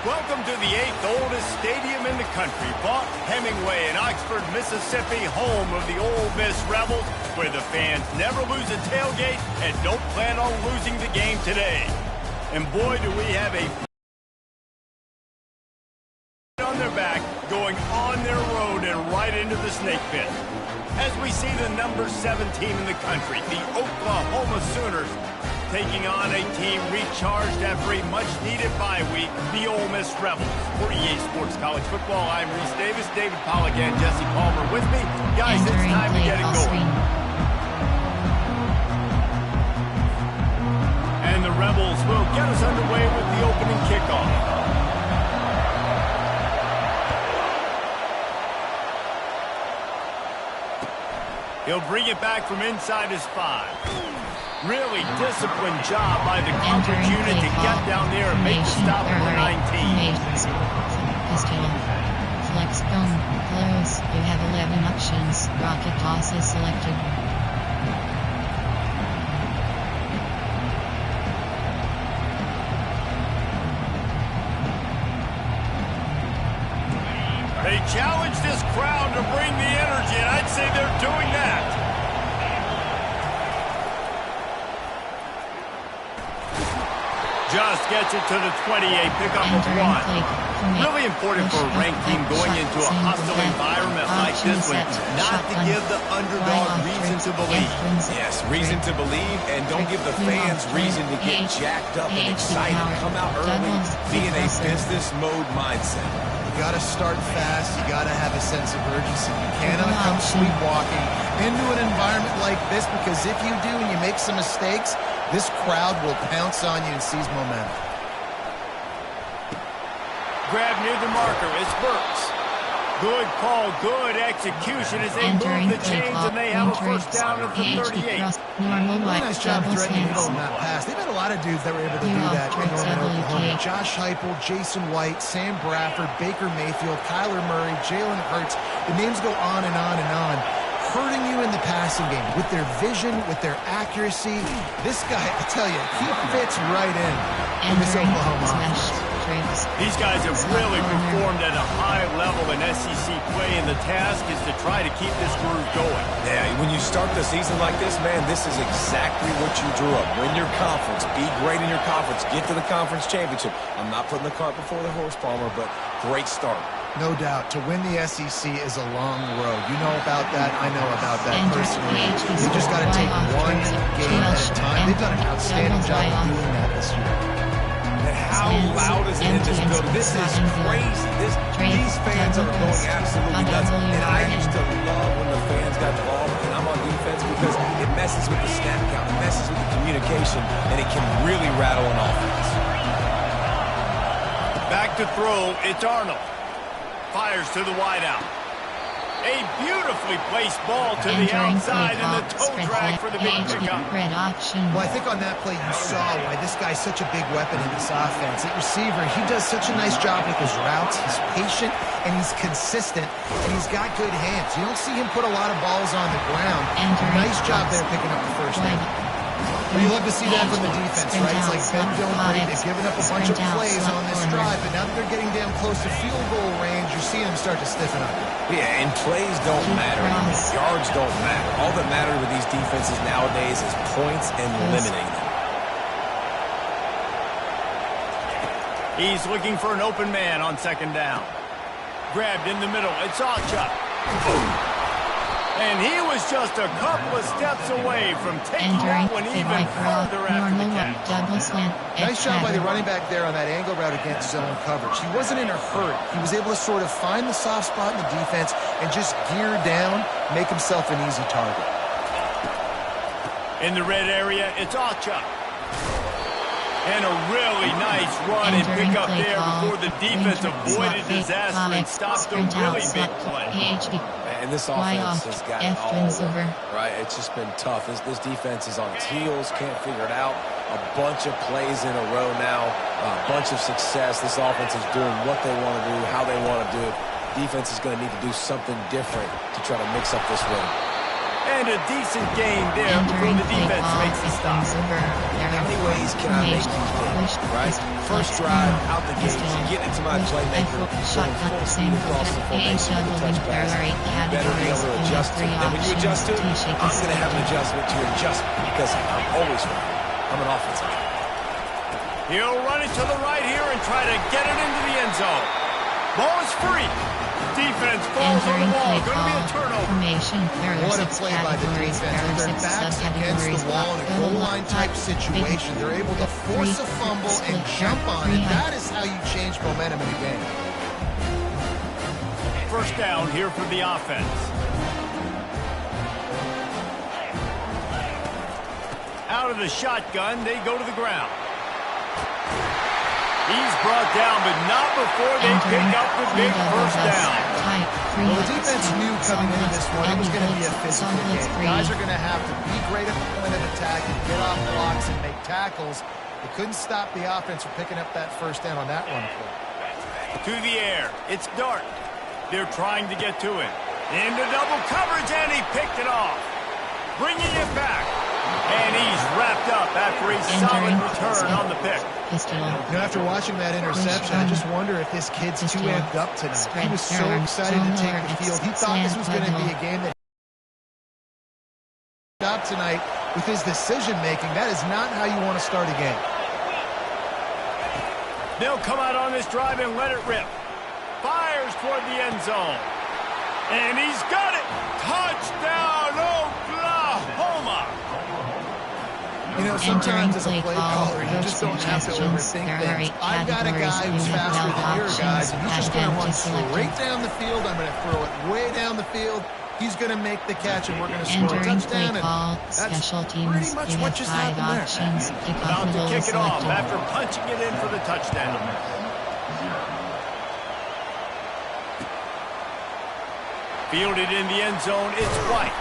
Welcome to the 8th oldest stadium in the country, Vaught Hemingway in Oxford, Mississippi, home of the Ole Miss Rebels, where the fans never lose a tailgate and don't plan on losing the game today. And boy, do we have a on their back, going on their road and right into the snake pit. As we see the number 7 team in the country, the Oklahoma Sooners, taking on a team recharged after a much-needed bye week, the Ole Miss Rebels. For EA Sports College Football, I'm Reese Davis, David Pollack, and Jesse Palmer with me. Guys, it's time to get it going. And the Rebels will get us underway with the opening kickoff. He'll bring it back from inside his 5. Really disciplined job by the coverage unit to get down there and make the stop at the 19. Pistol. Flex gun. Close. You have 11 options. Rocket toss is selected. They challenge this crowd to bring the energy, and I'd say they're doing that. Just gets it to the 28, pick up a 1. Really important for a ranked team going into a hostile environment like this one, not to give the underdog reason to believe. Yes, reason to believe, and don't give the fans reason to get jacked up and excited. Come out early, be in a business mode mindset. You got to start fast. You got to have a sense of urgency. You cannot come sleepwalking into an environment like this, because if you do and you make some mistakes, this crowd will pounce on you and seize momentum. Grab near the marker. It's Burks. Good call, good execution as they move the chains, and they have a first down at the 38. Really nice job of threatening the middle on that pass. They've had a lot of dudes that were able to do that in Norman, Oklahoma. Josh Heupel, Jason White, Sam Bradford, Baker Mayfield, Kyler Murray, Jalen Hurts. The names go on and on and on. Hurting you in the passing game with their vision, with their accuracy. This guy, I tell you, he fits right in this Oklahoma offense. These guys have really performed at a high level in SEC play, and the task is to try to keep this groove going. Yeah, when you start the season like this, man, this is exactly what you drew up. Win your conference, be great in your conference, get to the conference championship. I'm not putting the cart before the horse, Palmer, but great start. No doubt. To win the SEC is a long road. You know about that. I know about that personally. You just got to take one game at a time. They've done an outstanding job of doing that this year. And how loud is it in this building? This is crazy. These fans are going absolutely nuts. And I used to love when the fans got involved and I'm on defense, because it messes with the snap count, it messes with the communication, and it can really rattle an offense. Back to throw, it's Arnold. Fires to the wideout. A beautifully placed ball to the outside, and the toe drag for the big pickup. Well, I think on that play you saw why this guy's such a big weapon in this offense. At receiver, he does such a nice job with his routes. He's patient, and he's consistent, and he's got good hands. You don't see him put a lot of balls on the ground. Nice job there picking up the first down. Well, you love to see that from the defense, right? It's like bend, don't break. They've given up a bunch of plays on this drive, but now that they're getting down close to field goal range, you're seeing them start to stiffen up. Yeah, and plays don't matter. Yards don't matter. All that matters with these defenses nowadays is points and limiting them. He's looking for an open man on second down. Grabbed in the middle. It's Achuk. And he was just a couple of steps away from taking that one even further after the catch. Nice job by the running back there on that angle route against zone coverage. He wasn't in a hurry. He was able to sort of find the soft spot in the defense and just gear down, make himself an easy target. In the red area, it's Achuk. And a really nice run and pick up there before the defense avoided disaster and stopped a really big play. And this offense has gotten all over, right? It's just been tough. This defense is on its heels, can't figure it out. A bunch of plays in a row now, a bunch of success. This offense is doing what they want to do, how they want to do it. Defense is going to need to do something different to try to mix up this win. And a decent gain there before the defense makes the stop. How many ways can I make these games, right? First drive, out the gates, get into my playmaker, going full speed across the formation with a touchback. You better be able to adjust to it. And when you adjust to it, I'm going to have an adjustment to your adjustment because I'm always right. I'm an offensive guy. He'll run it to the right here and try to get it into the end zone. Ball is free. Defense falls on the wall. Going to be a turnover. What a play by the defense. With their backs against the wall in a goal line type situation, they're able to force a fumble and jump on it. That is how you change momentum in a game. First down here for the offense. Out of the shotgun, they go to the ground. He's brought down, but not before they pick up the big first down. Well, the defense knew coming into this one it was going to be a physical game. Guys are going to have to be great at the point of attack and get off blocks and make tackles. They couldn't stop the offense from picking up that first down on that run play. To the air. It's Dart. They're trying to get to him. Into double coverage, and he picked it off. Bringing it back. And he's wrapped up after a solid return on the pick. You know, after watching that interception, I just wonder if this kid's too amped up tonight. He was so excited to take the field. He thought this was going to be a game that up tonight with his decision-making. That is not how you want to start a game. They'll come out on this drive and let it rip. Fires toward the end zone. And he's got it. Touchdown, Oklahoma. You know, sometimes as a play caller, you just don't have to overthink things. I've got a guy who's faster than your guys, and he's just going to run straight down the field. I'm going to throw it way down the field. He's going to make the catch, and we're going to score a touchdown. And that's pretty much what just happened there. About to kick it off after punching it in for the touchdown. Fielded in the end zone, it's White.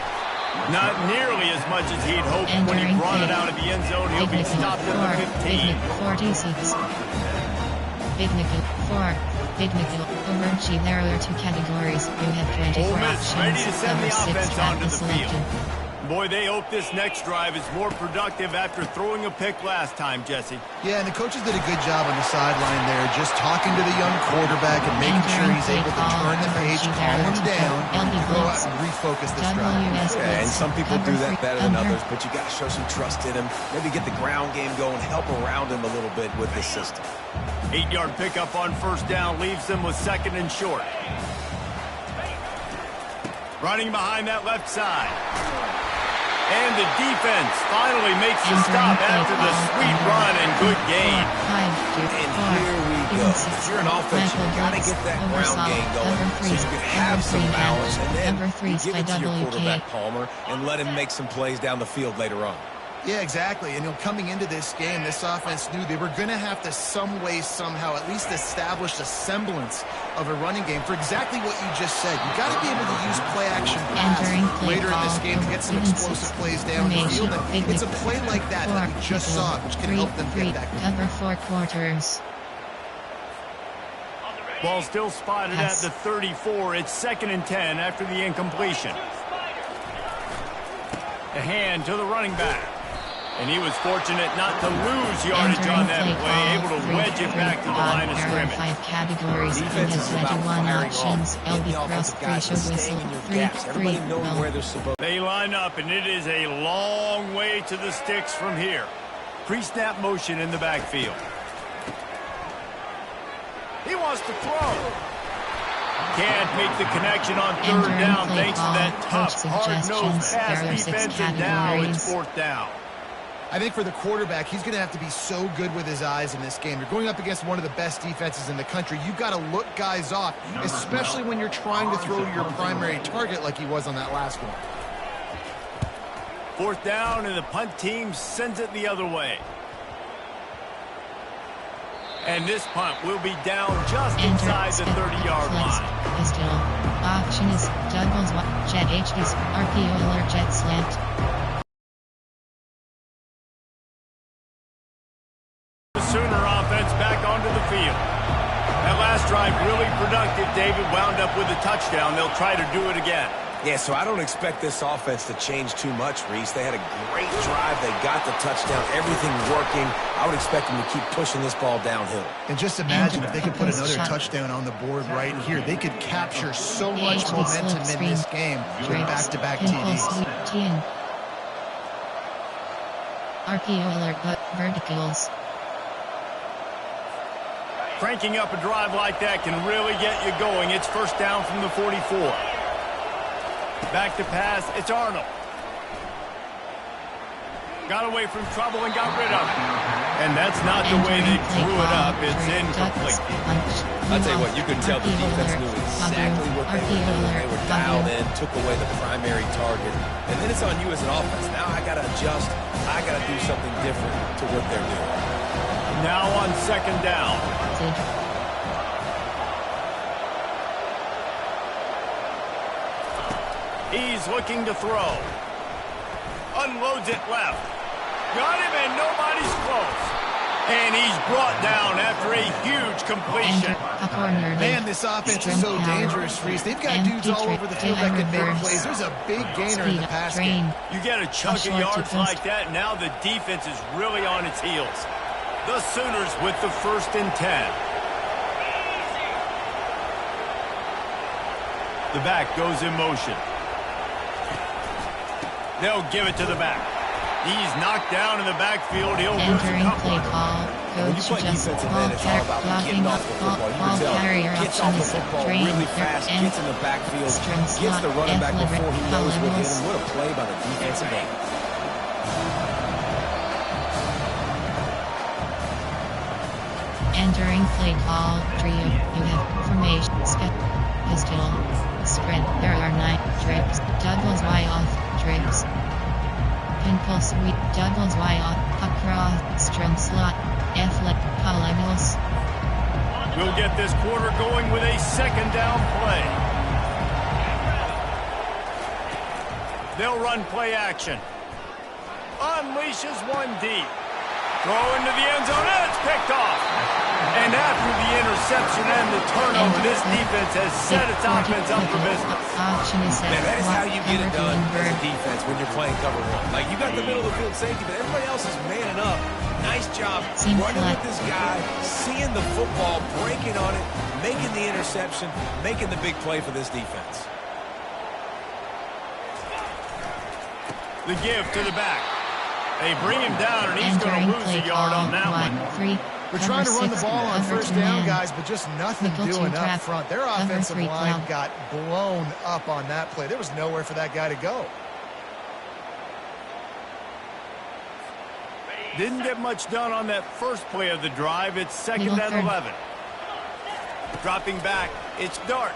Not nearly as much as he'd hoped when he brought it out of the end zone. He'll be stopped at the 15. Big nickel, 4. Big nickel, Omerchi. There are two categories. You have 24 options. Ready to send the offense onto the selected. field. Boy, they hope this next drive is more productive after throwing a pick last time, Jesse. Yeah, and the coaches did a good job on the sideline there, just talking to the young quarterback and making sure he's able to turn the page, calm him down, and go out and refocus this drive. Yeah, and some people do that better than others, but you got to show some trust in him. Maybe get the ground game going, help around him a little bit with this system. 8-yard pickup on first down leaves them with second and short. Running behind that left side. And the defense finally makes the stop after the sweet run and good gain. And here we go. If you're an offense, you got to get that ground game going so you can have some balance. And then you give it to your quarterback, Palmer, and let him make some plays down the field later on. Yeah, exactly. And coming into this game, this offense knew they were going to have to some way, somehow, at least establish a semblance of a running game for exactly what you just said. You got to be able to use play-action pass later in this game to get some explosive plays down the field. And it's a play like that that we just saw, which can help them get that goal. Cover 4 quarters. Ball still spotted at the 34. It's 2nd and 10 after the incompletion. A hand to the running back. And he was fortunate not to lose yardage on that play, able to wedge it back to the line of scrimmage. 5 categories. Defense is about firing options. off. Getting the offensive guys and staying in your gaps. Everybody knowing where they're supposed to. They line up, and it is a long way to the sticks from here. Pre-snap motion in the backfield. He wants to throw. Can't make the connection on third down thanks to that tough, hard-nosed pass defense, and now it's 4th down. I think for the quarterback, he's going to have to be so good with his eyes in this game. You're going up against one of the best defenses in the country. You've got to look guys off, especially when you're trying to throw to your primary target like he was on that last one. 4th down, and the punt team sends it the other way. And this punt will be down just inside the 30-yard line. Pistol. Option is Douglas Jet HDs, RPO or Jet Slant. Sooner offense back onto the field. That last drive really productive. David wound up with a touchdown. They'll try to do it again. Yeah, so I don't expect this offense to change too much, Reese. They had a great drive. They got the touchdown. Everything working. I would expect them to keep pushing this ball downhill. And just imagine if they could put another touchdown on the board right here. They could capture so much momentum in this game with back-to-back TDs. RPO alert, but verticals. Cranking up a drive like that can really get you going. It's first down from the 44. Back to pass, it's Arnold. Got away from trouble and got rid of it. And that's not the way they drew it up. It's incomplete. I'll tell you what, you could tell the defense knew exactly what they were doing. They were dialed in, took away the primary target. And then it's on you as an offense. Now I got to adjust. I got to do something different to what they're doing. Now on second down. He's looking to throw. Unloads it left. Got him and nobody's close. And he's brought down after a huge completion. Man, this offense is so dangerous, Reese. They've got dudes all over the field that can make plays. There's a big gainer in the pass game. You get a chunk of yards like that, now the defense is really on its heels. The Sooners with the 1st and 10. The back goes in motion. They'll give it to the back. He's knocked down in the backfield. He'll lose a couple. Play call. Coach just ball blocking up ball carrier option is really fast, gets in the backfield, gets the running back before he knows what hit him. What a play by the defensive end. Entering play call trio. You have formation pistol sprint. There are 9 trips. Doubles Y off trips. Pinple sweep. Doubles Y off across strum slot. F-lit polygons. We'll get this quarter going with a second down play. They'll run play action. Unleashes one deep. Throw into the end zone. And it's picked off. And after the interception and the turnover, this defense has set its offense up for business. Man, that is how you get it done as a defense when you're playing cover one. Like, you got the middle of the field safety, but everybody else is manning up. Nice job running with this guy, seeing the football, breaking on it, making the interception, making the big play for this defense. The give to the back. They bring him down, and he's going to lose a yard on that one. We're trying to run the ball on first down, guys, but just nothing doing up front. Their offensive line got blown up on that play. There was nowhere for that guy to go. Didn't get much done on that first play of the drive. It's second and 11. Dropping back, it's Dart.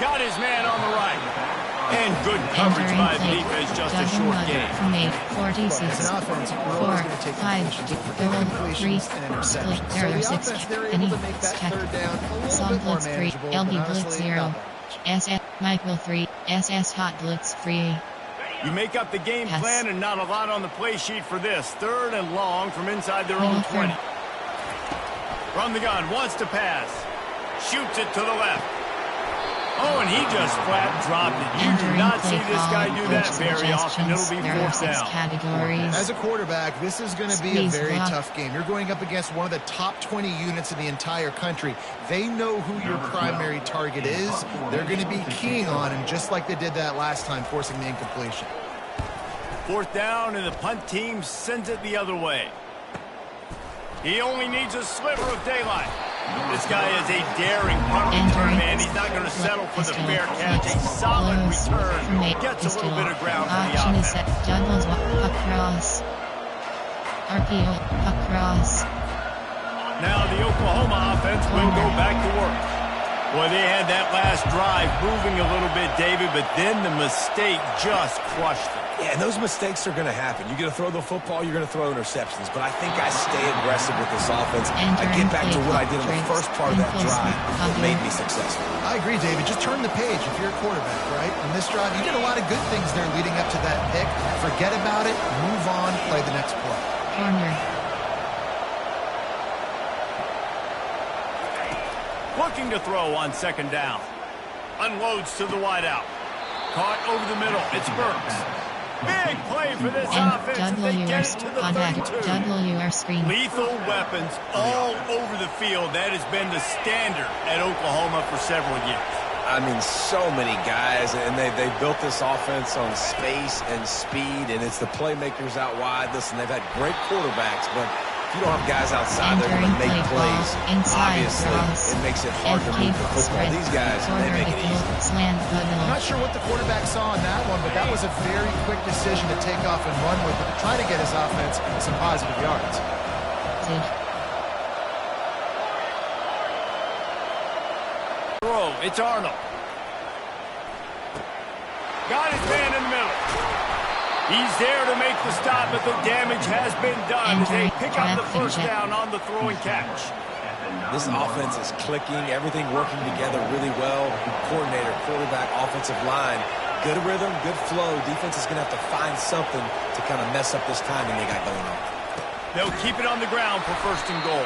Got his man on the right. And good coverage by the defense, just a short game. From 46, As an offense, we're 4, always going to take 5, completions and interceptions. there are 6, They're able to make that third down a little bit more Blitz 3, manageable. LB Blitz 0, SS Michael 3, SS Hot Blitz 3. You make up the game plan and not a lot on the play sheet for this. Third and long from inside their own 20. From the gun, wants to pass. Shoots it to the left. Oh, and he just flat dropped it. You do not see this guy do that very often. It'll be fourth down. As a quarterback, this is going to be a very tough game. You're going up against one of the top 20 units in the entire country. They know who your primary target is. They're going to be keying on him, just like they did that last time, forcing the incompletion. Fourth down, and the punt team sends it the other way. He only needs a sliver of daylight. This guy is a daring punt return man. He's not going to settle for the fair catch. A solid return. Gets a little bit of ground for the offense. Doubles across. RPO across. Now the Oklahoma offense will go back to work. Boy, they had that last drive moving a little bit, David, but then the mistake just crushed them. Yeah, and those mistakes are going to happen. You're going to throw the football, you're going to throw interceptions. But I think I stay aggressive with this offense. I get back to what I did on the first part of that drive that made me successful. I agree, David. Just turn the page if you're a quarterback, right? On this drive, you did a lot of good things there leading up to that pick. Forget about it, move on, play the next play. Corner. Looking to throw on second down. Unloads to the wideout. Caught over the middle. It's Burks. Big play for this offense as they get it to the 32. Screen. Lethal weapons all over the field. That has been the standard at Oklahoma for several years. I mean, so many guys, and they built this offense on space and speed, and it's the playmakers out wide. Listen, they've had great quarterbacks, but if you don't have guys outside, they're going to make plays. Obviously, it makes it hard to move the football. These guys, they make it easy. I'm not sure what the quarterback saw on that one, but that was a very quick decision to take off and run with it, to try to get his offense some positive yards. It's Arnold. Got his man in the middle. He's there to make the stop, but the damage has been done as they pick up the first down on the throw and catch. This offense is clicking, everything working together really well. Coordinator, quarterback, offensive line. Good rhythm, good flow. Defense is going to have to find something to kind of mess up this timing they got going on. They'll keep it on the ground for first and goal.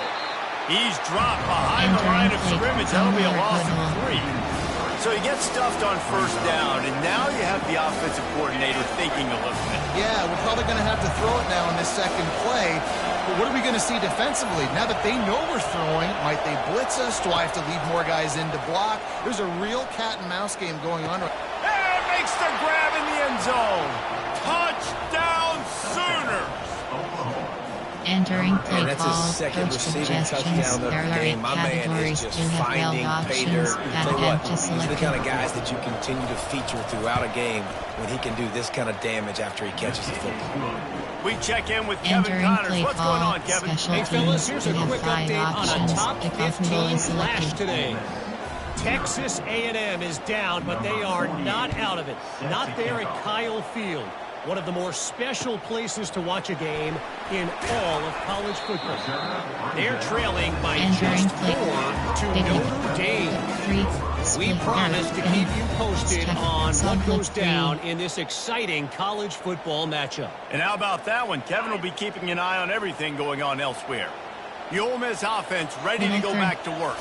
He's dropped behind the line of scrimmage. That'll be a loss of 3. So he gets stuffed on first down, and now you have the offensive coordinator thinking a little bit. Yeah, we're probably going to have to throw it now in this second play. But what are we going to see defensively? Now that they know we're throwing, might they blitz us? Do I have to leave more guys in to block? There's a real cat-and-mouse game going on. And makes the grab in the end zone. Touchdown Sooners! Entering play that's call, his second coach receiving suggestions, touchdown of there the are 8 game. My man is categories, just you have finding well pay options, dirt. that Tell you what, to these are the select. kind of guys that you continue to feature throughout a game when he can do this kind of damage after he catches the football. We check in with Kevin Entering Connors. play What's going call, on, Kevin? special Hey, fellas, teams, here's a you have quick 5 update on options, a top the 15 is flash selected. today. Texas A&M is down, but they are not out of it. Not there at Kyle Field. One of the more special places to watch a game in all of college football. They're trailing by just 4 to Notre Dame. We promise to keep you posted on what goes down in this exciting college football matchup. And how about that one? Kevin will be keeping an eye on everything going on elsewhere. The Ole Miss offense ready to go back to work.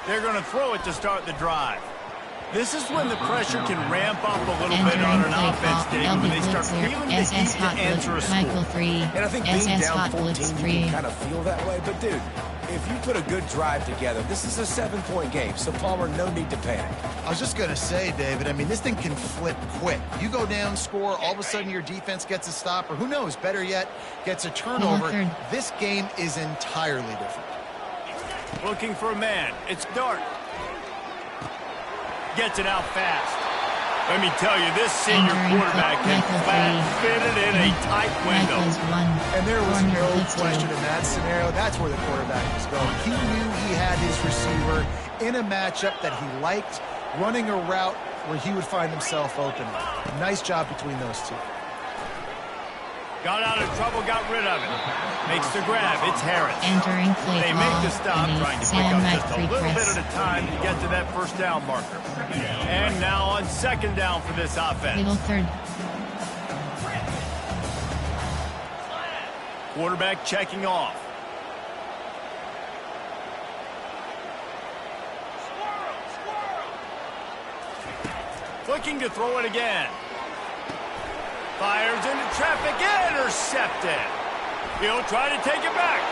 They're going to throw it to start the drive. This is when the pressure can ramp up a little bit on an offense, Dave, when they start feeling the heat to answer a score. And I think being down 14, you can kind of feel that way. But, dude, if you put a good drive together, this is a 7-point game. So, Palmer, no need to panic. I was just going to say, David, I mean, this thing can flip quick. You go down, score, all of a sudden your defense gets a stop, or who knows, better yet, gets a turnover. This game is entirely different. Looking for a man. It's Dart. Gets it out fast. Let me tell you, this senior quarterback can fit it in a tight window. And there was no question in that scenario. That's where the quarterback was going. He knew he had his receiver in a matchup that he liked, running a route where he would find himself open. Nice job between those two. Got out of trouble, got rid of it. Makes the grab. It's Harris. Entering play they make the stop, trying to pick up just a little bit at a time to get to that first down marker. And now on second down for this offense. Middle third. Quarterback checking off. Looking to throw it again. Fires into traffic, intercepted. He'll try to take it back.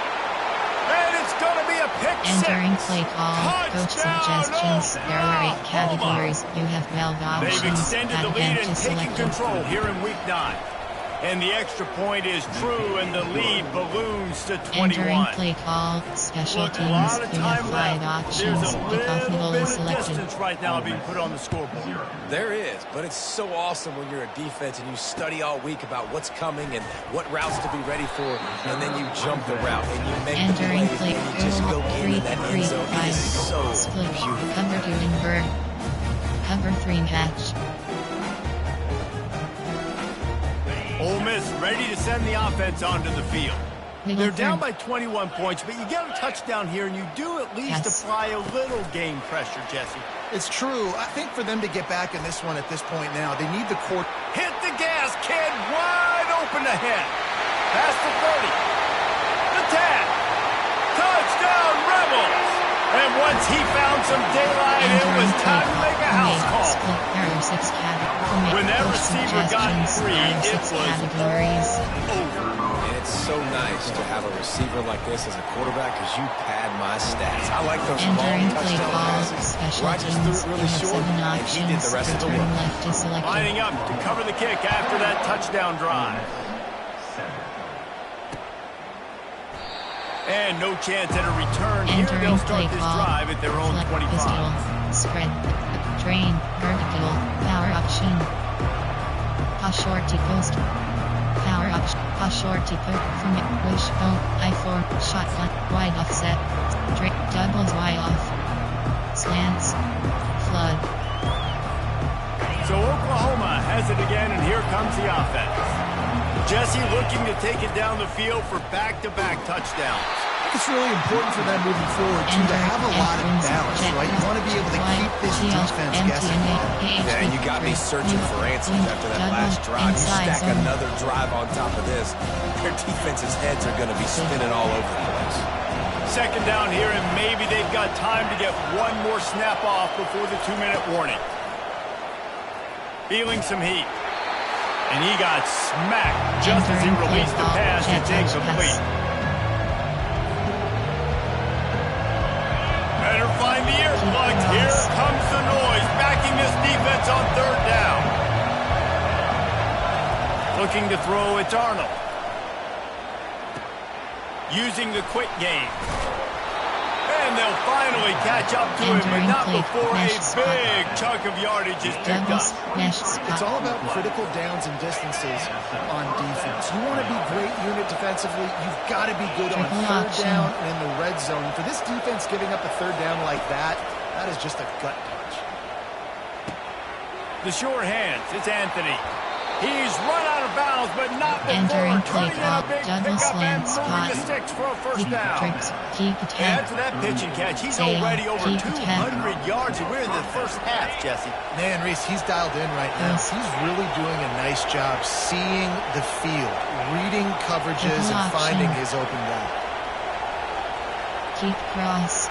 And it's going to be a pick six. Entering play call, coach suggestions. There are 8 categories. You have 12 options. They've extended the lead and taking control here in week 9. And the extra point is true, and the lead balloons to 21. Entering play call, special teams. You have 5 options. There's a little bit of selected. distance right now being put on the scoreboard. There is, but it's so awesome when you're a defense and you study all week about what's coming and what routes to be ready for, and then you jump the route and you make the plays and you just go get in that end zone. It is so beautiful. Cover 2 invert. Cover 3 match. Ole Miss ready to send the offense onto the field. They're down by 21 points, but you get a touchdown here, and you do at least apply a little game pressure, Jesse. It's true. I think for them to get back in this one at this point now, they need the court. Hit the gas, kid. Wide open ahead. Past the 30. The 10. Touchdown, Rebels. And once he found some daylight, it was time to make house call. Split error 6 categories. When that receiver got free, it was categories. over. And it's so nice to have a receiver like this as a quarterback because you pad my stats. I like those long Entering play touchdown call, passes special where I just threw teams, it you really have short 7 and he did options, the rest of the return work. left is selected. Lining up to cover the kick after that touchdown drive. And no chance at a return here. They'll start this drive at their own 25. Pistol, spread, drain, vertical, power option. Pass short to post. Power option, pass short to put from it. Wishbone, I4, shotgun, wide offset. Straight, doubles Y off. Slants, flood. So Oklahoma has it again, and here comes the offense. Jesse looking to take it down the field for back-to-back touchdowns. It's really important for them moving forward, too, to have a lot of balance, right? You want to be able to keep this defense guessing. Yeah, you got me searching for answers after that last drive. You stack another drive on top of this, their defense's heads are going to be spinning all over the place. Second down here, and maybe they've got time to get one more snap off before the 2-minute warning. Feeling some heat. And he got smacked just as he released the pass. It's incomplete. Better find the earplugs. Here comes the noise, backing this defense on third down. Looking to throw, it's Arnold. Using the quick game. And they'll finally catch up to him, but not before a big chunk of yardage is picked up. It's all about critical downs and distances on defense. You want to be great unit defensively, you've got to be good on third down and in the red zone. For this defense giving up a third down like that, that is just a gut punch. The sure hands, it's Anthony. He's run out of bounds, but not before Entering play turning in call, a big double pickup and slant moving spot. the sticks for a first down. Keep Add to that pitch and catch. He's already over 200 yards, and we're in the first half, Jesse. Man, Reese, he's dialed in right now. He's really doing a nice job seeing the field, reading coverages, and finding his open guy. Keep cross.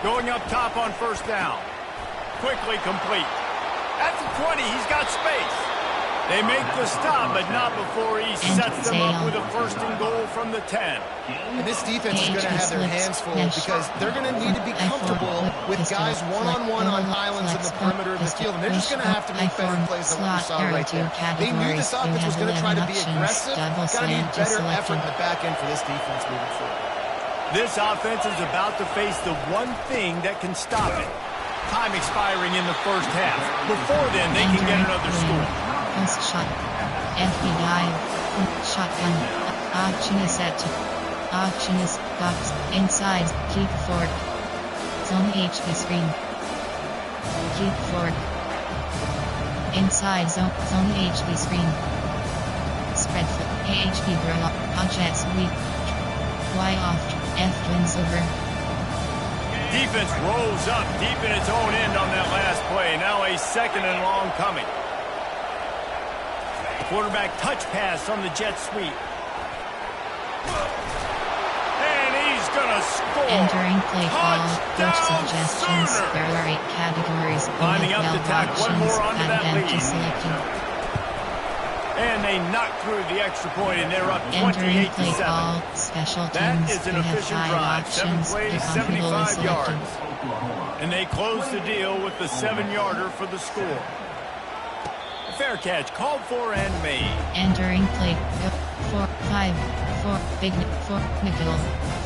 Going up top on first down. Quickly complete. At the 20, he's got space. They make the stop, but not before he sets them up with a first and goal from the 10. And this defense is going to have their hands full because they're going to need to be comfortable with guys one-on-one on islands in the perimeter of the field. And they're just going to have to make better plays than what we saw right there. They knew this offense was going to try to be aggressive. Got to need better effort in the back end for this defense moving forward. This offense is about to face the one thing that can stop it. Time expiring in the first half. Before then, they can get another score. Post shot. FB dive. Shotgun. Option is set to. Option is box. Inside. Keep fork. Zone HB screen. Keep fork. Inside zone HB screen. Spread foot. HB grow up. Jet sweep. Y off. F twins over. Defense rolls up deep in its own end on that last play. Now a second and long coming. Quarterback touch pass on the jet sweep. And he's going to score. Entering play call. Coach suggestions. There are 8 categories. Lining up to tack one more onto that lead. And they knock through the extra point, and they're up 28-7. That is an efficient drive. 7 plays, 75 yards. And they close the deal with the 7-yarder for the score. Fair catch, called for and made. Entering play 4, 5, 4, big 4, nickel,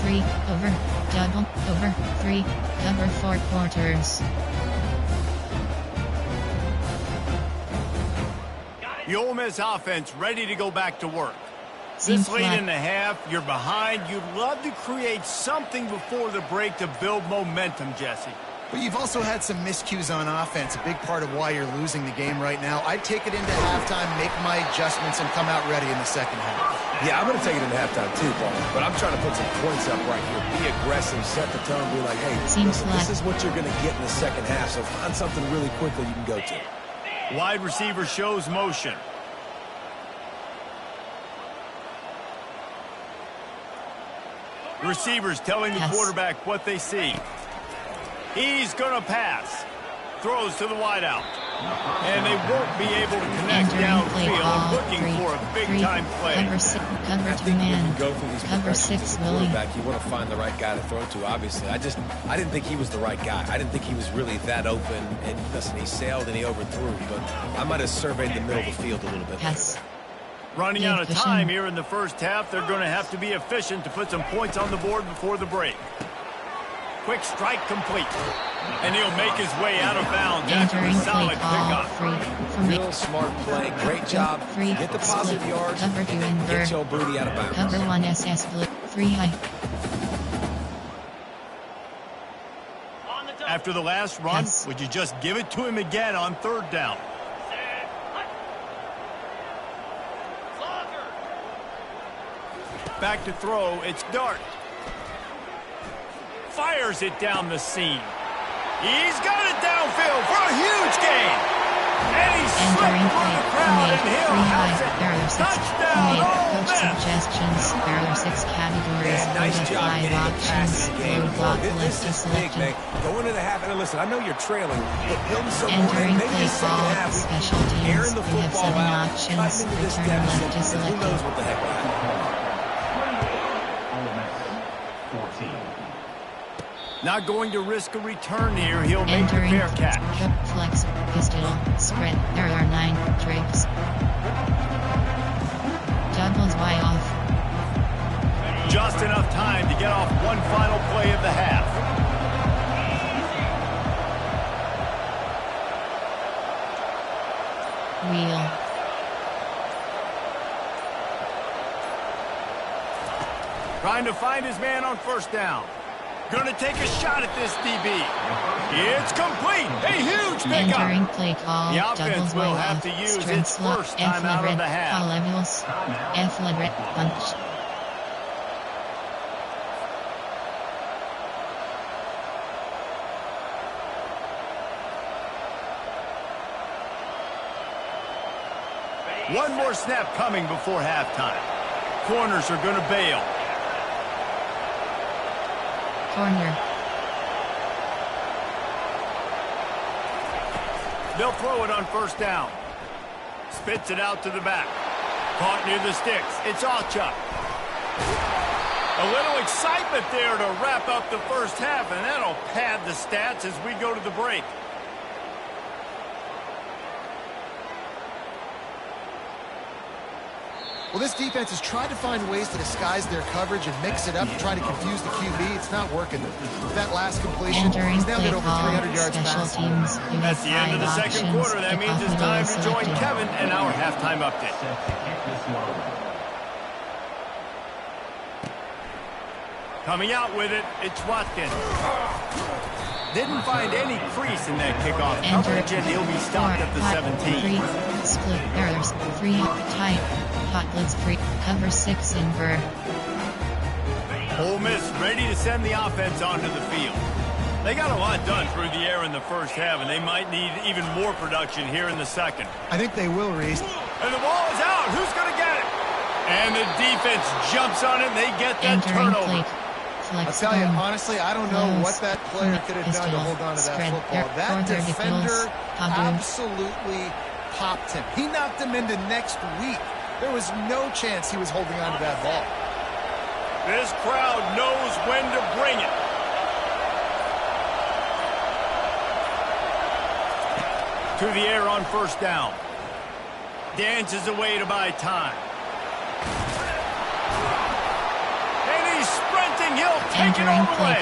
3, over, double, over, 3, cover 4 quarters. The Ole Miss offense ready to go back to work. This late in the half, you're behind. You'd love to create something before the break to build momentum, Jesse. But you've also had some miscues on offense, a big part of why you're losing the game right now. I'd take it into halftime, make my adjustments, and come out ready in the second half. Yeah, I'm going to take it into halftime too, Paul. But I'm trying to put some points up right here. Be aggressive, set the tone, be like, hey, listen, this is what you're going to get in the second half, so find something really quickly you can go to. Wide receiver shows motion. Receivers telling the quarterback what they see. He's going to pass. Throws to the wideout. And they won't be able to connect downfield, looking for a big-time play. Cover two man. Cover six, Willie. You want to find the right guy to throw to, obviously. I didn't think he was the right guy. I didn't think he was really that open. And listen, he sailed and he overthrew, but I might have surveyed the middle of the field a little bit better. Running out of time here in the first half, they're going to have to be efficient to put some points on the board before the break. Quick strike complete. And he'll make his way out of bounds after a solid pickup. Real smart play. Great job. Get the positive yards. Get Joe Booty out of bounds. Cover one SS split. 3 high. After the last run, would you just give it to him again on third down? Back to throw. It's Dart. Fires it down the seam. He's got it downfield for a huge gain. And he's slipped through the crowd and Hill has it. Touchdown, Ole Miss. Suggestions. There are 6 categories. Nice job getting the options. Load block list is selected. Go into the half, and listen, I know you're trailing, but building some Entering maybe play the second call. half, Special teams. airing the We have football 7 out, options. cutting into this Return deficit. left is Who selected. knows what the heck will happen? Not going to risk a return here. He'll make the Entering fair catch. flex, pistol, spread. There are 9 trips. Doubles Y off. Just enough time to get off one final play of the half. Wheel. Trying to find his man on first down. Going to take a shot at this DB. It's complete. A huge pickup. Entering play call. The offense Doubles will Y have off. to use Strength its slot. first time out of the half. Levels. F red punch. One more snap coming before halftime. Corners are going to bail. Corner. They'll throw it on first down. Spits it out to the back. Caught near the sticks. It's Achuk. A little excitement there to wrap up the first half, and that'll pad the stats as we go to the break. Well, this defense has tried to find ways to disguise their coverage and mix it up to try to confuse the QB. It's not working. With that last completion, Entering he's now play got over call. 300 yards Special passing. teams. You have At the end of the 5 second options. quarter, that means it's time to join Kevin and our halftime update. Coming out with it, it's Watkins. Didn't find any crease in that kickoff coverage, and he'll be stopped at the 17. Split errors. 3 tight. Hot blitz 3. Cover 6 in Burr. Ole Miss ready to send the offense onto the field. They got a lot done through the air in the first half, and they might need even more production here in the second. I think they will, Reese. And the ball is out. Who's going to get it? And the defense jumps on it, and they get that turnover. I'll tell you, honestly, I don't know what that player could have done to hold on to that football. That defender absolutely popped him. He knocked him into next week. There was no chance he was holding on to that ball. This crowd knows when to bring it. To the air on first down. Dances away to buy time. He'll take it all the way.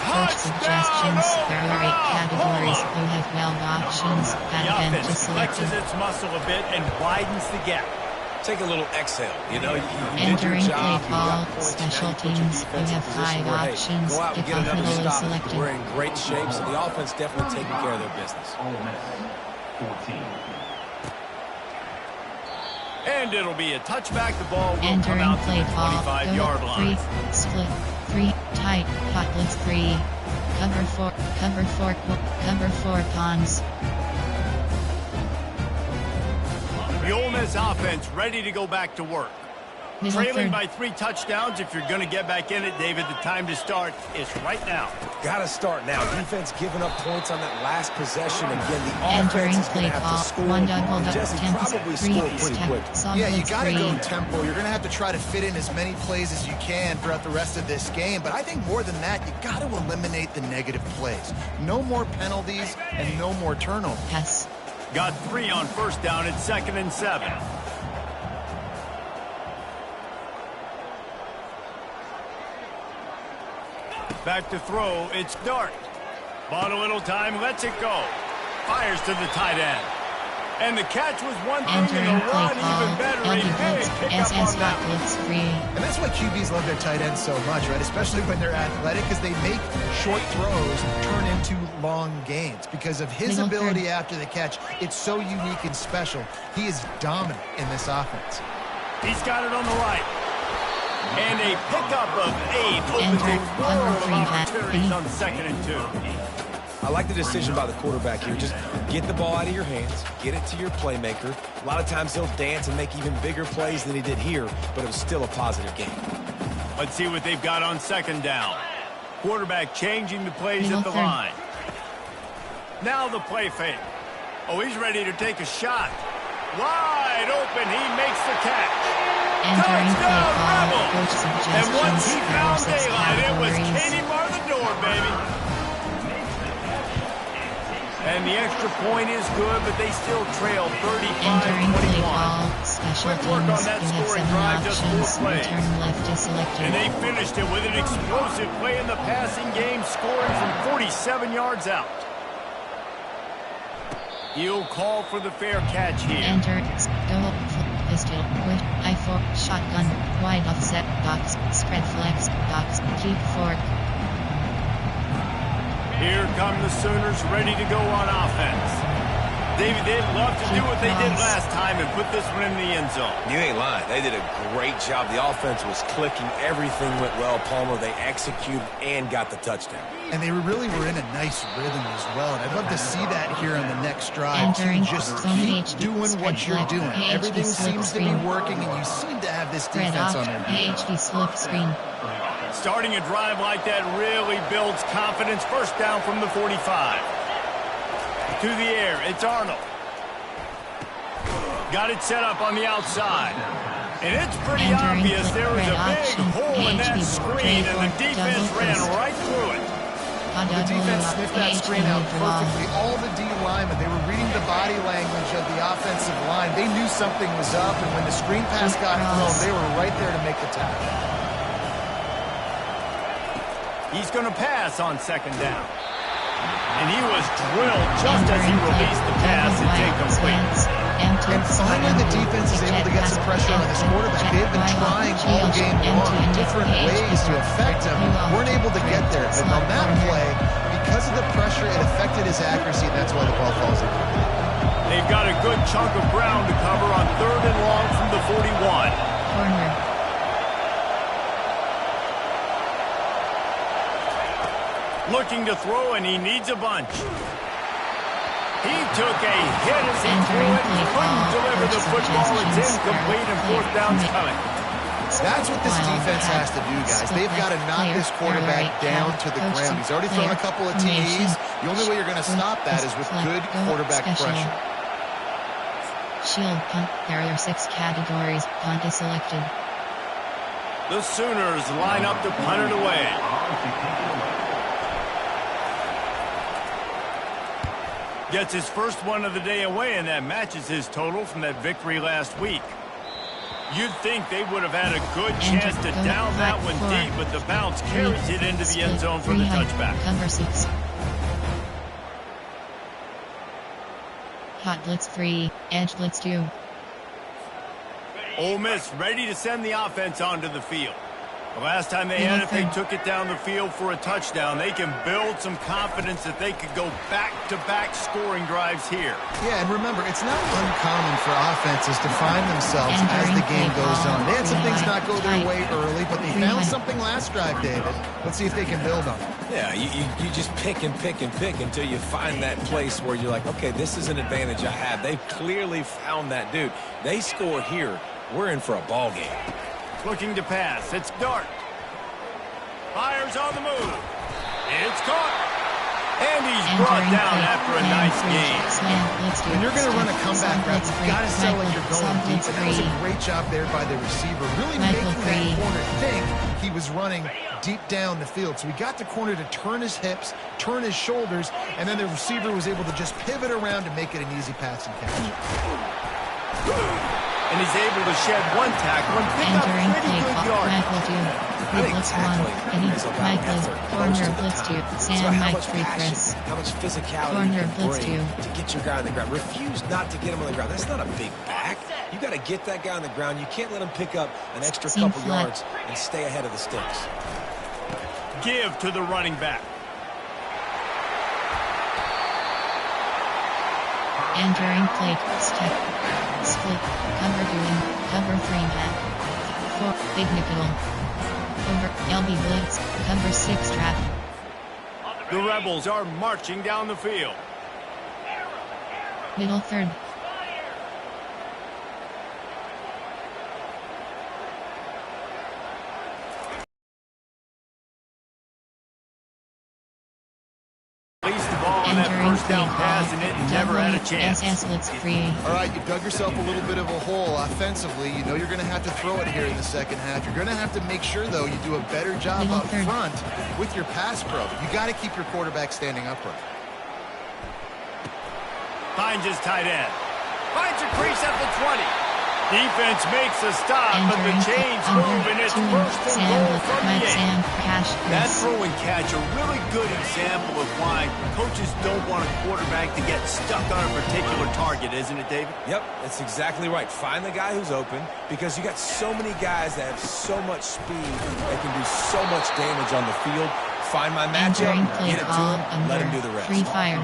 Coach suggestions. There are 8 categories. You have 12 options. The offense flexes its muscle a bit and widens the gap. Take a little exhale. You know, you did your Entering job. play call. Special teams. You have 5 options. Go out and get Kickoff another middle is stop. selected. We're in great shape, so the offense definitely taking care of their business. And it'll be a touchback. The ball will come Entering out to play the call. 25-yard line. 3 split 3 tight. Hot blitz 3. Cover 4. Cover 4. Cover 4 pawns. The Ole Miss offense ready to go back to work. Trailing by 3 touchdowns. If you're going to get back in it, David, the time to start is right now. Got to start now. Defense giving up points on that last possession. Again, the offense is going to have to score. Jesse probably scored pretty quick. Yeah, you got to go tempo. You're going to have to try to fit in as many plays as you can throughout the rest of this game. But I think more than that, you got to eliminate the negative plays. No more penalties and no more turnovers. Yes. Got 3 on first down at 2nd and 7. Back to throw, it's Dart. Bought a little time, lets it go. Fires to the tight end. And the catch was one thing, and the run even better. A big pickup on that one. And that's why QBs love their tight ends so much, right? Especially when they're athletic, because they make short throws turn into long gains. Because of his ability after the catch, it's so unique and special. He is dominant in this offense. He's got it on the right. And a pickup of 8 opens a world of opportunities on 2nd and 2. I like the decision by the quarterback here. Just get the ball out of your hands, get it to your playmaker. A lot of times he'll dance and make even bigger plays than he did here, but it was still a positive game. Let's see what they've got on 2nd down. Quarterback changing the plays at the line. Now the play fake. Oh, he's ready to take a shot. Wide open, he makes the catch. Touchdown, Rebels! And once he found daylight, it was Katie bar the door, baby. And the extra point is good, but they still trail 35-21. Quick work on that scoring drive, just 4 plays. And they finished it with an explosive play in the passing game, scoring from 47 yards out. He'll call for the fair catch here. Pistol, with I-4, shotgun, wide offset, box, spread flex, box, keep fork. Here come the Sooners ready to go on offense. David, they'd love to do what they did last time and put this one in the end zone. You ain't lying. They did a great job. The offense was clicking. Everything went well, Palmer. They executed and got the touchdown. And they really were in a nice rhythm as well. And I'd love to see that here on the next drive. To just keep doing what you're doing. Everything seems to be working, and you seem to have this defense on their feet. HD slip screen. Starting a drive like that really builds confidence. First down from the 45. To the air, it's Arnold. Got it set up on the outside. And it's pretty obvious there was a big hole in that screen, and the defense ran right through it. The defense sniffed that screen out perfectly. All the D linemen, they were reading the body language of the offensive line. They knew something was up, and when the screen pass got thrown, they were right there to make the tackle. He's going to pass on 2nd down. And he was drilled just as he released the pass and take complete. And finally, the defense is able to get some pressure on this quarterback. They've been trying all game long different ways to affect him. Weren't able to get there. But on that play, because of the pressure, it affected his accuracy, and that's why the ball falls in. They've got a good chunk of ground to cover on 3rd and long from the 41. Corner. Looking to throw, and he needs a bunch. He took a hit as he threw it and couldn't deliver the football. It's incomplete, and 4th down's coming. That's what this defense has to do, guys. They've got to knock this quarterback down to the ground. He's already thrown a couple of TDs. The only way you're going to stop that is with good quarterback pressure. Shield punt. There are 6 categories. Punt is selected. The Sooners line up to punt it away. Gets his first one of the day away, and that matches his total from that victory last week. You'd think they would have had a good chance to down that one deep, but the bounce carries it into the end zone for the touchback. Cover 6. Hot blitz 3, edge blitz 2. Ole Miss ready to send the offense onto the field. The last time they had it, they took it down the field for a touchdown. They can build some confidence that they could go back-to-back scoring drives here. Yeah, and remember, it's not uncommon for offenses to find themselves as the game goes on. They had some things not go their way early, but they found something last drive, David. Let's see if they can build on it. Yeah, you just pick and pick and pick until you find that place where you're like, okay, this is an advantage I have. They've clearly found that dude. They score here. We're in for a ball game. Looking to pass. It's Dart. Fires on the move. It's caught. And he's brought down after a nice game. When you're going to run a comeback route, you've got to sell like you're going deep. And that was a great job there by the receiver, really making that corner think he was running deep down the field. So he got the corner to turn his hips, turn his shoulders, and then the receiver was able to just pivot around to make it an easy pass and catch. And he's able to shed one tackle and pick up pretty good yards. Blitz one, Michael, corner blitz two, Sam Mike free Chris. How much physicality Corner you blitz bring two. to get your guy on the ground. Refuse not to get him on the ground. That's not a big back. You got to get that guy on the ground. You can't let him pick up an extra couple yards and stay ahead of the sticks. Give to the running back. Entering plate, step, split, cover doing, cover 3 man. 4, big nickel. Over, LB blitz, cover 6 trap. The Rebels are marching down the field. Middle third. Released the ball on that first down pass, and it never had a chance. All right, you dug yourself a little bit of a hole offensively. You know you're going to have to throw it here in the second half. You're going to have to make sure, though, you do a better job up front with your pass pro. You got to keep your quarterback standing upright. Finds his tight end. Finds a crease at the 20. Defense makes a stop, but the chains move, and it's first and goal from the 8. That throw and catch, a really good example of why coaches don't want a quarterback to get stuck on a particular target, isn't it, David? Yep, that's exactly right. Find the guy who's open, because you got so many guys that have so much speed that can do so much damage on the field. Find my matchup, get it to him, let him do the rest. Free fire.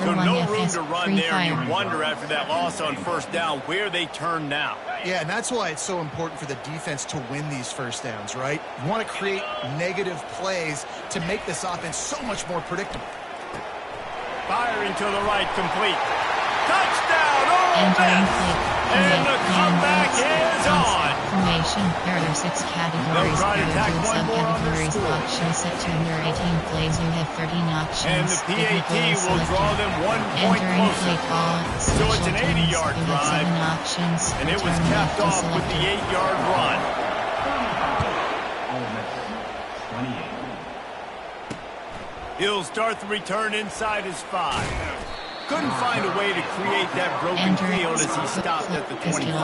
So no room to run there. You wonder after that loss on first down where they turn now. Yeah, and that's why it's so important for the defense to win these first downs, right? You want to create negative plays to make this offense so much more predictable. Firing to the right, complete. Touchdown, Ole Miss! And the comeback is on. Formation, there are 6 categories. Subcategories, options set to under 18 plays. You have 13 options. And the PAT will draw them 1 point closer. So it's an 80-yard drive. And it was capped off with the 8-yard run. He'll start the return inside his 5. Couldn't find a way to create that broken field as he stopped at the 25.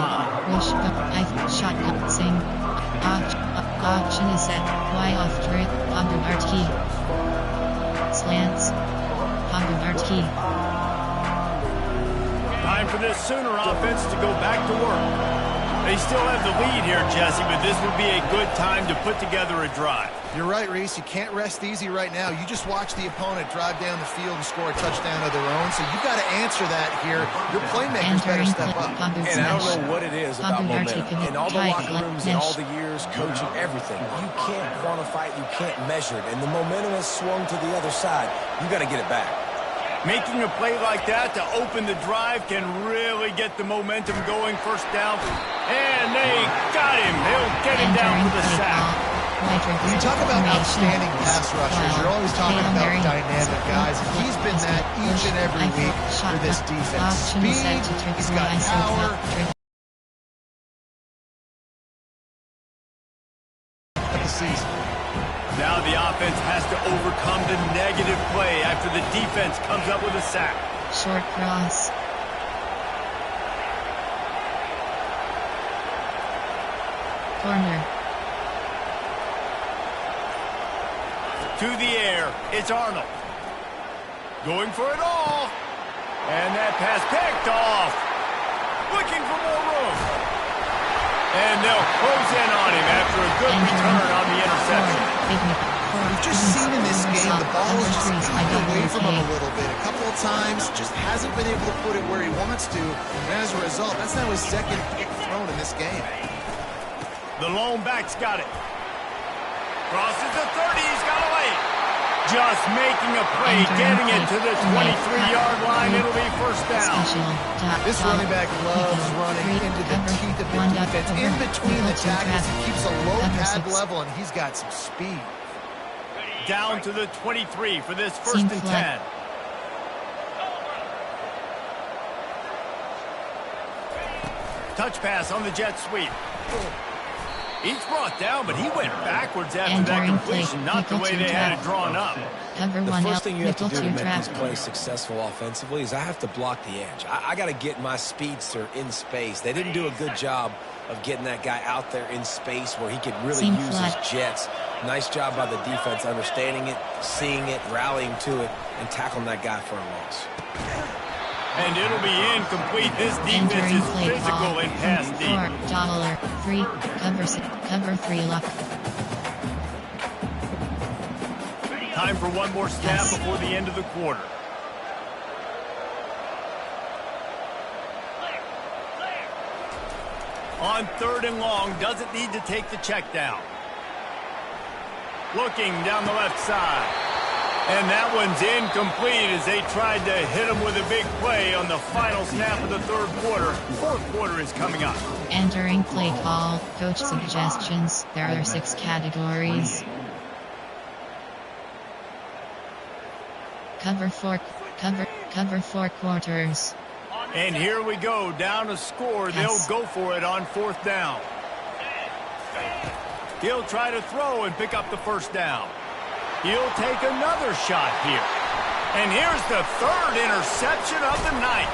Shotgun, sing. Option is set. Y off drip. Art key. Slants. Art key. Time for this Sooner offense to go back to work. They still have the lead here, Jesse, but this would be a good time to put together a drive. You're right, Reese. You can't rest easy right now. You just watch the opponent drive down the field and score a touchdown of their own, so you've got to answer that here. Your playmakers better step up. And I don't know what it is about momentum. In all the locker rooms, in all the years, coaching, everything, you can't quantify it, you can't measure it. And the momentum has swung to the other side. You got to get it back. Making a play like that to open the drive can really get the momentum going. First down, and they got him. They'll get him down for the sack. When you talk about outstanding pass rushers, you're always talking about dynamic guys. He's been that each and every week for this defense. Speed, he's got power. At the season. Now the offense has to overcome the negative play after the defense comes up with a sack. Short cross. Corner. To the air, it's Arnold. Going for it all. And that pass picked off. Looking for more room. And they'll close in on him after a good return on the interception. We've just seen in this game the ball has just gotten away from him a little bit. A couple of times, just hasn't been able to put it where he wants to. And as a result, that's now his second pick thrown in this game. The lone back's got it. Crosses the 30, he's got a lane. Just making a play, getting it to the 23-yard line. It'll be first down. This running back loves running into the teeth of the defense. In between the tackles, he keeps a low pad level, and he's got some speed. Down to the 23 for this first and 10. Touch pass on the jet sweep. He's brought down, but he went backwards after that completion, not the way they had it drawn up. The first thing you have to do to make these plays successful offensively is I have to block the edge. I got to get my speedster in space. They didn't do a good job of getting that guy out there in space where he could really use his jets. Nice job by the defense understanding it, seeing it, rallying to it, and tackling that guy for a loss. And it'll be incomplete. This defense is physical and pass deep. Cover 3 lock. Time for one more snap before the end of the quarter. On 3rd and long, doesn't need to take the check down. Looking down the left side. And that one's incomplete as they tried to hit him with a big play on the final snap of the 3rd quarter. 4th quarter is coming up. Entering play call. Coach suggestions. There are 6 categories. Cover 4 quarters. And here we go, down a score. They'll go for it on 4th down. He'll try to throw and pick up the first down. He'll take another shot here. And here's the 3rd interception of the night.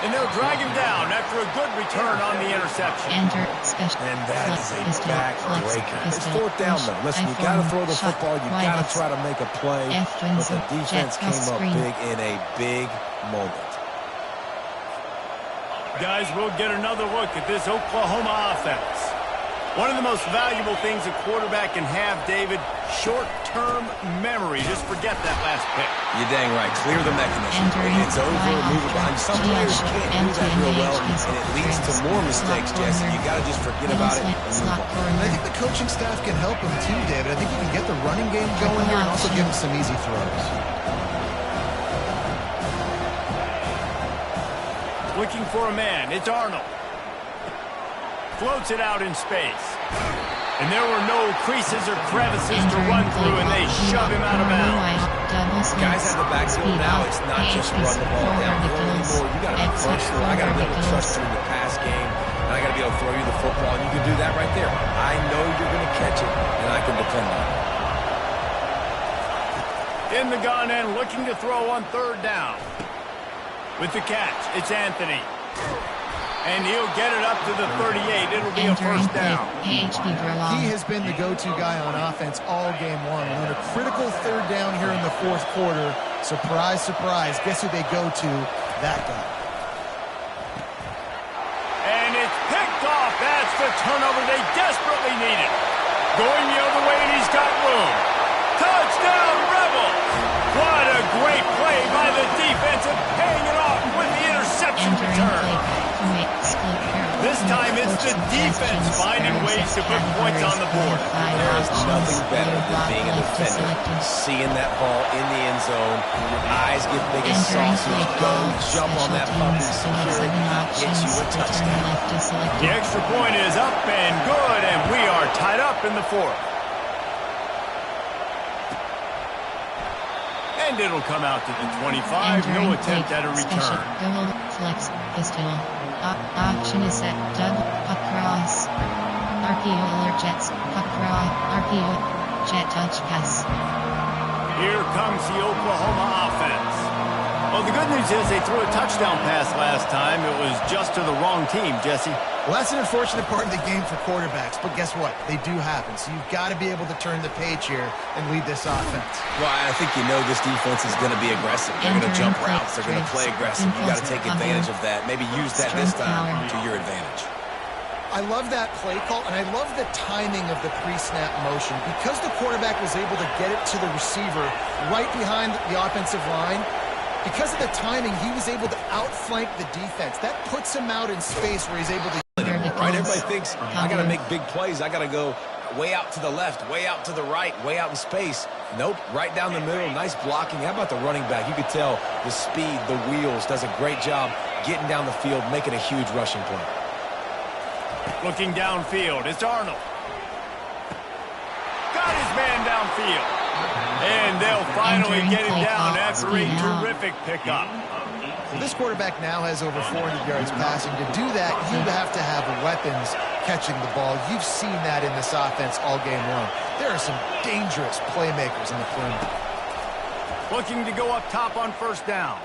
And they'll drag him down after a good return on the interception. And that is a backbreaker. It's 4th down, though. Listen, you got to throw the football. You got to try to make a play. But the defense came up big in a big moment. Guys, we'll get another look at this Oklahoma offense. One of the most valuable things a quarterback can have, David, short-term memory. Just forget that last pick. You're dang right. Clear the mechanism. It's over, move it behind. Some players can't do that real well, and it leads to more mistakes, Jesse. You got to just forget about it and move on. And I think the coaching staff can help him too, David. I think you can get the running game going here and also give him some easy throws. Looking for a man. It's Arnold. Floats it out in space. And there were no creases or crevices to run through, and they shove him out of bounds. Guys have the backfield now. It's not just run the ball downfield anymore. You got to be personal. I got to be able to trust you in the pass game, and I got to be able to throw you the football, and you can do that right there. I know you're going to catch it, and I can depend on it. In the gun and looking to throw on 3rd down. With the catch, it's Anthony. And he'll get it up to the 38. It'll be a first down. He has been the go-to guy on offense all game long. And on a critical 3rd down here in the 4th quarter, surprise, surprise, guess who they go to? That guy. And it's picked off. That's the turnover they desperately needed. Going the other way, and he's got room. Touchdown, Rebels! What a great play by the defense and paying it off with the interception return. This time it's the defense finding ways to put points on the board. There is nothing better than being a defender, seeing that ball in the end zone, your eyes get big as saucers, go jump on that puppy, secure it, gets you a touchdown. The extra point is up and good, and we are tied up in the 4th. And it'll come out to the 25. No attempt at a return. Flex pistol. Option is set. Double puck cross. RPO alert jets. Puck cross. RPO jet touch pass. Here comes the Oklahoma offense. Well, the good news is they threw a touchdown pass last time. It was just to the wrong team, Jesse. Well, that's an unfortunate part of the game for quarterbacks, but guess what? They do happen, so you've got to be able to turn the page here and lead this offense. Well, I think you know this defense is going to be aggressive. They're going to jump routes. They're going to play aggressive. You got to take advantage of that. Maybe use that this time to your advantage. I love that play call, and I love the timing of the pre-snap motion. Because the quarterback was able to get it to the receiver right behind the offensive line, because of the timing, he was able to outflank the defense. That puts him out in space where he's able to... Right? Everybody thinks, I got to make big plays. I got to go way out to the left, way out to the right, way out in space. Nope, right down the middle. Nice blocking. How about the running back? You could tell the speed, the wheels, does a great job getting down the field, making a huge rushing play. Looking downfield, it's Arnold. Got his man downfield. And they'll finally get him down after a terrific pickup. This quarterback now has over 400 yards passing. To do that, you have to have weapons catching the ball. You've seen that in this offense all game long. There are some dangerous playmakers in the perimeter. Looking to go up top on first down.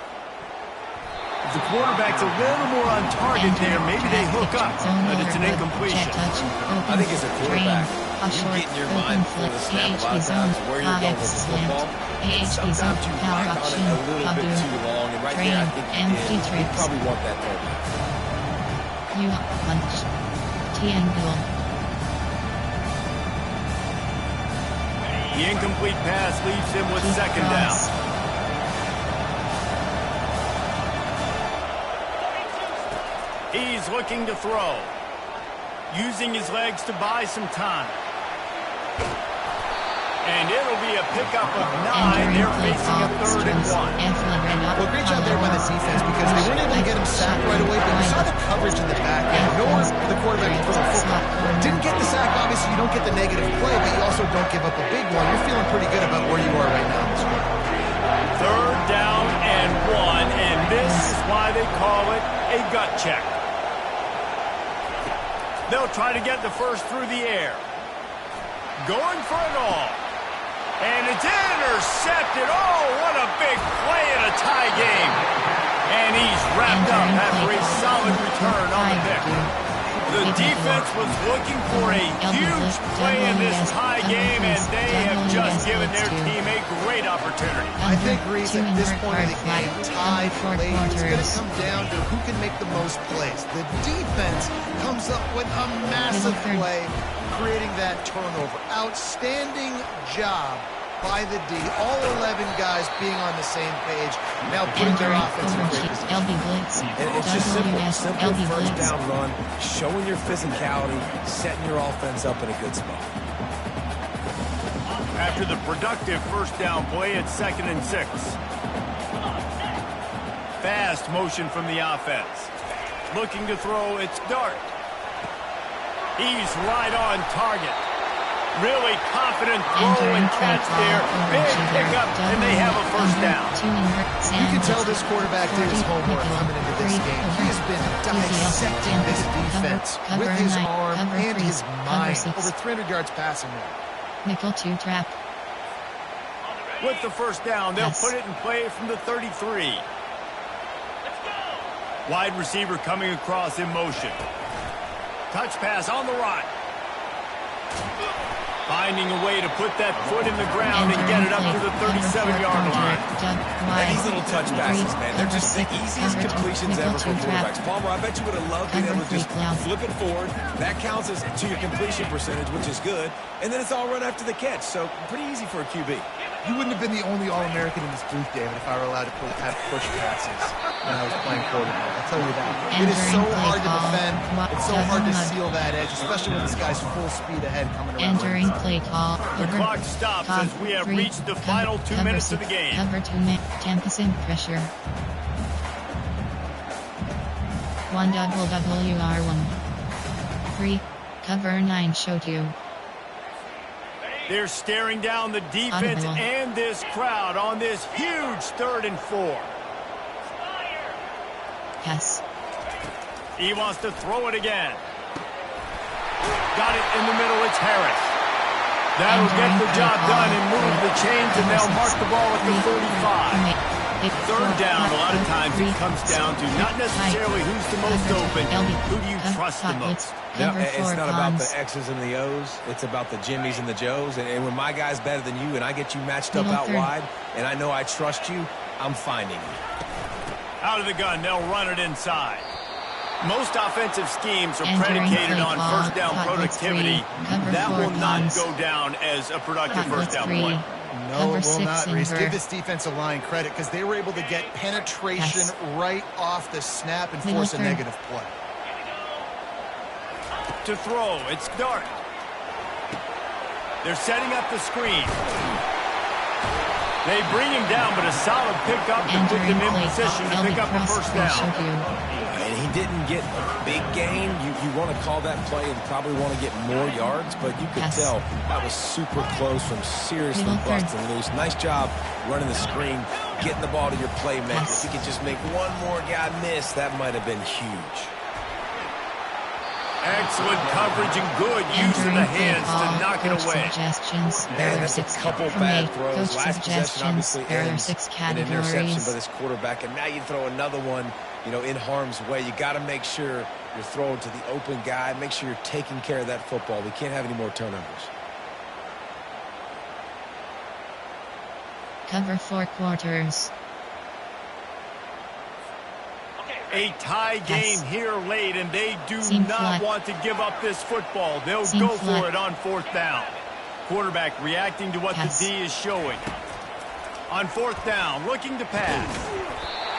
If the quarterback's a little more on target there, maybe they hook up, but it's an incompletion. I think as a quarterback, you get in your mind before the snap a lot of times where you're going with the football. Sometimes you ride on it a little bit too long, and right there I think you probably want that throwback. You punch. Triangle. The incomplete pass leaves him with second down. He's looking to throw. Using his legs to buy some time. And it'll be a pickup of 9. They're facing a 3rd and 1. Well, great job there by the defense because they weren't able to get him sacked right away, but you saw the coverage in the back end. Nowhere for the quarterback to throw the football. Didn't get the sack, obviously you don't get the negative play, but you also don't give up a big one. You're feeling pretty good about where you are right now in this game. 3rd down and 1, and this is why they call it a gut check. They'll try to get the first through the air. Going for it all. And it's intercepted. Oh, what a big play in a tie game. And he's wrapped up after a solid return on the pick. The defense was looking for a huge play in this tie game, and they have just given their team a great opportunity. I think, Reese, at this point of the game, tie late, it's going to come down to who can make the most plays. The defense comes up with a massive play, creating that turnover. Outstanding job by the D. All 11 guys being on the same page. Now putting their offense in great position. And it's just simple first down run, showing your physicality, setting your offense up in a good spot. After the productive first down play, it's 2nd and 6. Fast motion from the offense. Looking to throw, it's Dart. He's right on target. Really confident throw and catch there. Big pickup, and they have a first down. You can tell this quarterback did his homework coming into this game. He has been dissecting this defense with his arm and his mind. Over 300 yards passing now. Nickel 2 trap. With the first down, they'll put it in play from the 33. Wide receiver coming across in motion. Touch pass on the right. Finding a way to put that foot in the ground and get it up to the 37-yard line. And these little touch passes, man, they're just the easiest completions ever for quarterbacks. Palmer, I bet you would have loved being able to just flip it forward. That counts as to your completion percentage, which is good. And then it's all run after the catch, so pretty easy for a QB. You wouldn't have been the only All-American in this booth, David, if I were allowed to have push passes when I was playing quarterback. I'll tell you that. It is so hard to defend. It's so hard to seal that edge, especially when this guy's full speed ahead coming around. Entering play call. The clock stops as we have reached the final 2 minutes of the game. Cover 2 10% pressure. 1 WR1. 3. Cover 9 show 2. They're staring down the defense and this crowd on this huge 3rd and 4. Yes. He wants to throw it again. Got it in the middle. It's Harris. That'll get the job done and move the chains, and they'll mark the ball at the 35. 3rd down, a lot of times it comes down to not necessarily who's the most open, who do you trust the most? No, it's not about the X's and the O's. It's about the Jimmies and the Joes. And when my guy's better than you and I get you matched up out wide, and I know I trust you, I'm finding you. Out of the gun, they'll run it inside. Most offensive schemes are predicated on first down productivity. That will not go down as a productive first down play. No, it will not, Reese. Give this defensive line credit because they were able to get penetration right off the snap and force a negative play. To throw, it's Dart. They're setting up the screen. They bring him down, but a solid pickup to put them in position to pick up a first down. And he didn't get a big gain. You want to call that play and probably want to get more yards, but you could tell that was super close from seriously busting loose. Nice job running the screen, getting the ball to your playmaker. If you could just make one more guy miss, that might have been huge. Excellent coverage and good use of the hands to knock it away. Man, that's a couple bad throws. Last possession obviously ends in interception by this quarterback, and now you throw another one, you know, in harm's way. You got to make sure you're throwing to the open guy. Make sure you're taking care of that football. We can't have any more turnovers. Cover 4 quarters. A tie game here late, and they do not want to give up this football. They'll go for it on 4th down. Quarterback reacting to what the D is showing. On 4th down, looking to pass.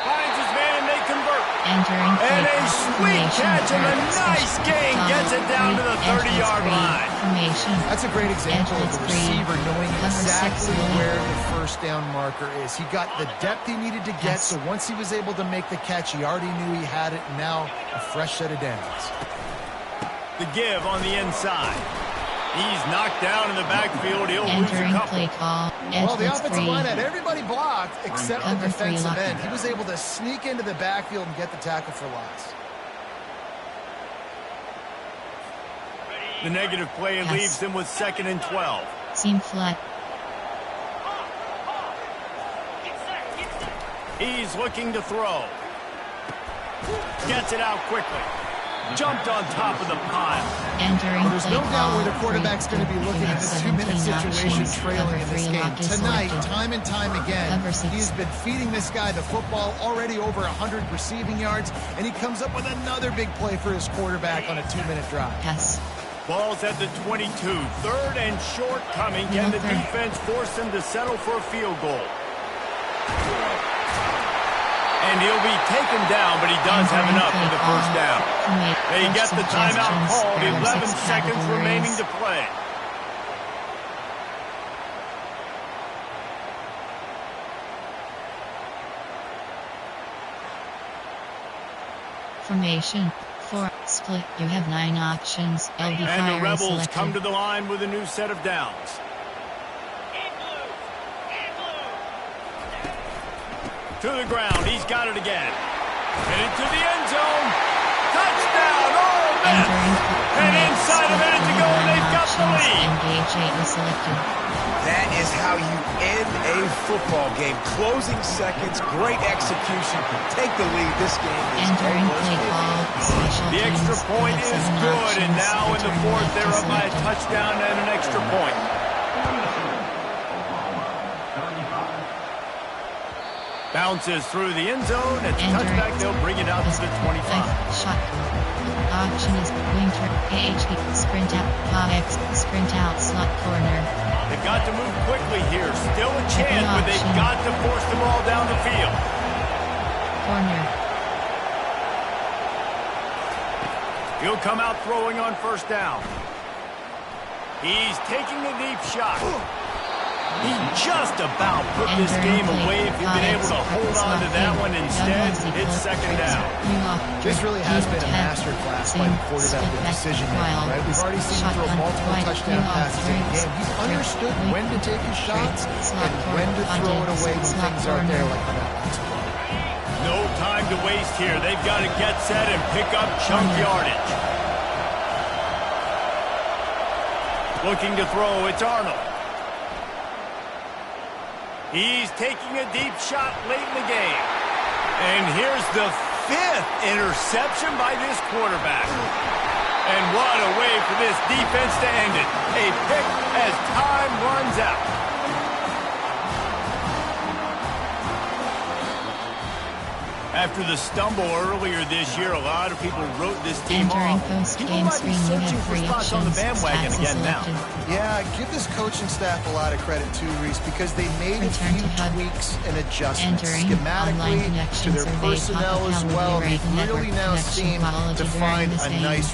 Finds his man, and they convert. And a sweet catch and a nice gain gets it down to the 30-yard line. That's a great example of the receiver knowing exactly where the first down marker is. He got the depth he needed to get, so once he was able to make the catch, he already knew he had it. Now a fresh set of downs. The give on the inside. He's knocked down in the backfield. He'll lose a couple. Well, the offensive line had everybody blocked except the defensive end. He was able to sneak into the backfield and get the tackle for loss. The negative play leaves them with 2nd and 12. Seam flat. He's looking to throw. Gets it out quickly. Jumped on top of the pile. Well, there's no doubt where the quarterback's going to be looking at this 2-minute situation trailing in this game. Tonight, time and time again, he's been feeding this guy the football, already over 100 receiving yards, and he comes up with another big play for his quarterback on a 2-minute drive. Ball's at the 22. 3rd and short coming. Can the defense force him to settle for a field goal? And he'll be taken down, but he does have enough for the first down. They get the timeout called. 11 seconds remaining to play. Formation 4 split. You have 9 options. LB and the Rebels come to the line with a new set of downs. To the ground. He's got it again. Headed to the end zone. Touchdown. Ole Miss. And inside a minute to go, they've got the lead. That is how you end a football game. Closing seconds, great execution. Take the lead. This game is over. The extra point is good, and now in the 4th, they're up by a touchdown and an extra point. Bounces through the end zone. It's a touchback. They'll bring it out to the 25. Shot. Option is winter. AHP. Sprint out. POX. Sprint out. Slot corner. They've got to move quickly here. Still a chance, but they've got to force the ball down the field. Corner. He'll come out throwing on 1st down. He's taking a deep shot. He just about put this game away if he'd been able to hold on to that one. Instead, it's 2nd down. This really has been a master class by the quarterback with decision making, right? We've already seen him throw multiple touchdown passes in the game. He's understood when to take his shots and when to throw it away when things aren't there like that. No time to waste here. They've got to get set and pick up chunk yardage. Looking to throw, it's Arnold. He's taking a deep shot late in the game. And here's the 5th interception by this quarterback. And what a way for this defense to end it. A pick as time runs out. After the stumble earlier this year, a lot of people wrote this team off. People might be searching for spots on the bandwagon again now. Yeah, give this coaching staff a lot of credit too, Reese, because they made a few tweaks and adjustments schematically to their personnel as well. They really now seem to find a nice